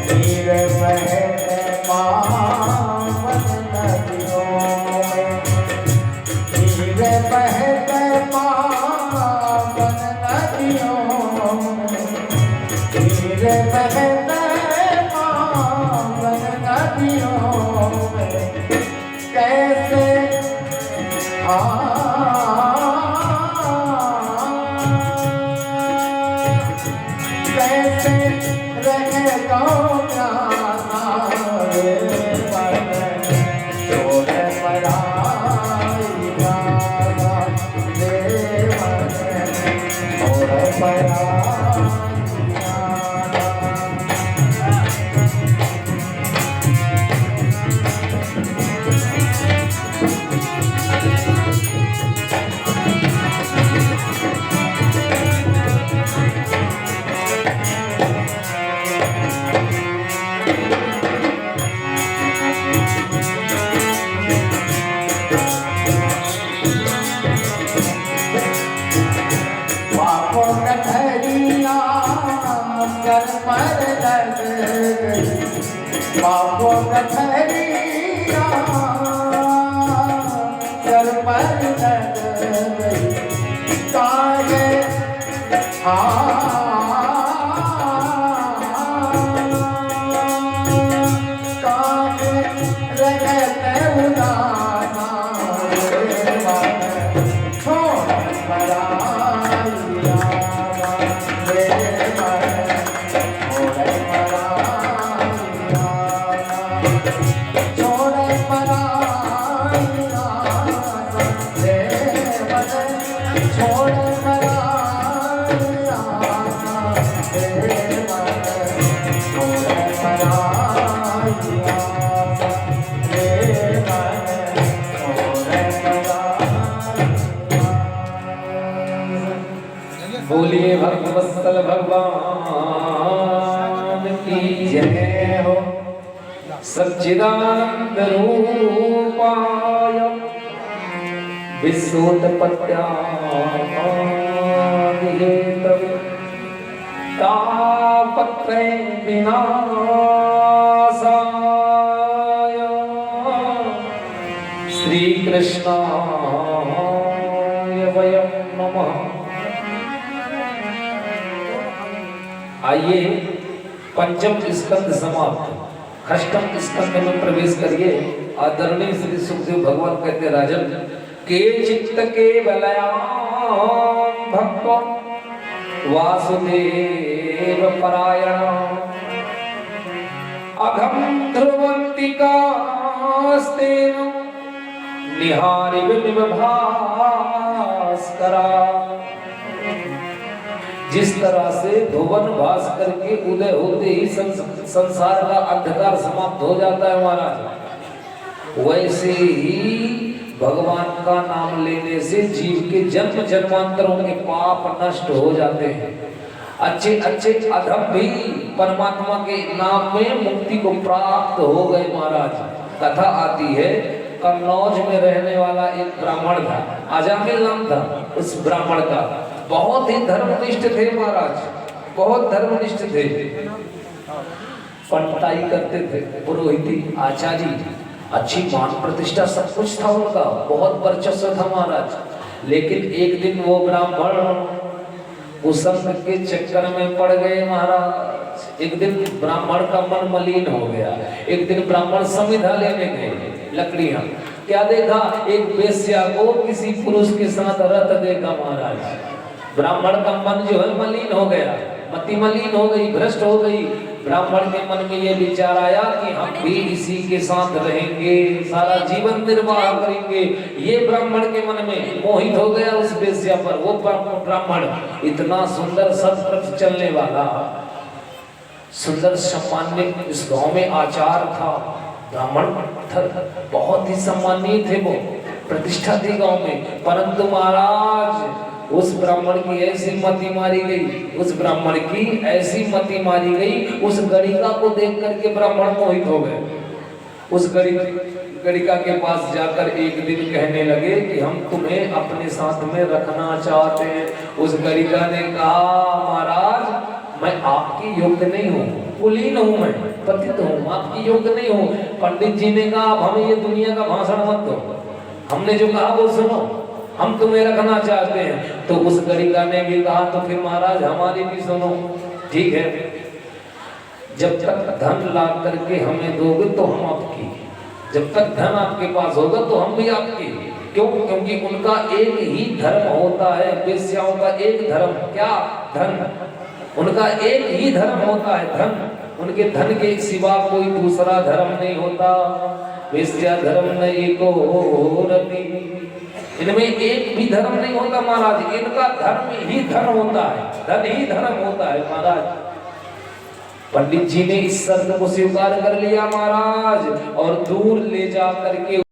नीर बहते पावन नदियों में, नीर बहते पावन नदियों में, नीर बहते पावन नदियों में, कैसे कैसे रह गाँव जाना रे मन, छोड़ पराई जाना रे मन, छोड़ पराई जाना। कर पर लग गई बाबो कठरिया, कर पर लग गई काहे काहे रहते उदाना रे मन, छोड़ पराई जाना रे मन, बोलिए भक्तवत्सल भगवान की जय हो। सच्चिदानंद रूपाय विश्वोत्पत्त्यादिहेतवे तापत्रय विनाशाय श्री कृष्णाय वयं नमः। आइए पंचम स्कंद समाप्त, अष्टम स्कंद में प्रवेश करिए। आदरणीय श्री सुखदेव भगवान कहते राजन के चित्त के बलयाम भक्त वासुदेव परायण अघम ध्रुवंतिकास्तेन निहारि विनिव भास्करा। जिस तरह से भुवन भास्कर के उदय होते ही संसार का अंधकार समाप्त हो जाता है महाराज, वैसे ही भगवान का नाम लेने से जीव के जन्म जन्मांतरों के पाप नष्ट हो जाते हैं। अच्छे अच्छे अधम भी परमात्मा के नाम में मुक्ति को प्राप्त हो गए महाराज। कथा आती है कन्नौज में रहने वाला एक ब्राह्मण था, अजामिल नाम था उस ब्राह्मण का। बहुत ही धर्मनिष्ठ थे महाराज, बहुत धर्मनिष्ठ थे, पंटाई करते थे, पुरोहिती आचार्य, अच्छी मान प्रतिष्ठा सब कुछ था उनका, बहुत वर्चस्व था महाराज। लेकिन एक दिन वो ब्राह्मण कुसंग के चक्कर में पड़ गए महाराज। एक दिन ब्राह्मण का मन मलिन हो गया। एक दिन ब्राह्मण समिधा लेने गए, लकड़ियां, क्या देखा, एक वेश्या को किसी पुरुष के साथ रत देखा महाराज। ब्राह्मण का मन जो है मलिन हो गया, मति मलिन हो गई, भ्रष्ट हो गई। ब्राह्मण के मन में ये विचार आया कि हम भी इसी के साथ रहेंगे, सारा जीवन निर्वाह करेंगे। ये ब्राह्मण के मन में मोहित हो गया उस वेश्या पर। वो ब्राह्मण इतना सुंदर सत्प्रथ चलने वाला, सुंदर सम्मान्य, इस गांव में आचार था, ब्राह्मण बहुत ही सम्मानीय थे, वो प्रतिष्ठा थी गांव में। परंतु महाराज उस ब्राह्मण की ऐसी मति मारी गई, उस ब्राह्मण की ऐसी मति मारी गई, उस गणिका को देख करके ब्राह्मण मोहित हो गए। उस गणिका के पास जाकर एक दिन कहने लगे कि हम तुम्हें अपने साथ में रखना चाहते हैं। उस गणिका ने कहा महाराज मैं आपकी योग्य नहीं हूँ, कुलीन हूँ मैं, पतित हूँ, आपकी योग्य नहीं हूँ। पंडित जी ने कहा अब हमें ये दुनिया का भाषण मत दो, हमने जो कहा वो सुनो, हम तुम्हें रखना चाहते हैं। तो उस गणिका ने भी कहा तो फिर महाराज हमारी भी सुनो। ठीक है, जब तक धन ला करके हमें दोगे तो हम आपकी, जब तक धन आपके पास होगा तो हम भी आपके। क्यों? क्योंकि उनका एक ही धर्म होता है, वेश्याओं का एक धर्म, क्या? धन। उनका एक ही धर्म होता है, धन। उनके धन के सिवा कोई दूसरा धर्म नहीं होता। वेश्या धर्म नहीं को रति, इनमें एक भी धर्म नहीं होता महाराज, इनका धर्म ही धर्म होता है, धन ही धर्म होता है महाराज। पंडित जी ने इस शर्त को स्वीकार कर लिया महाराज, और दूर ले जा करके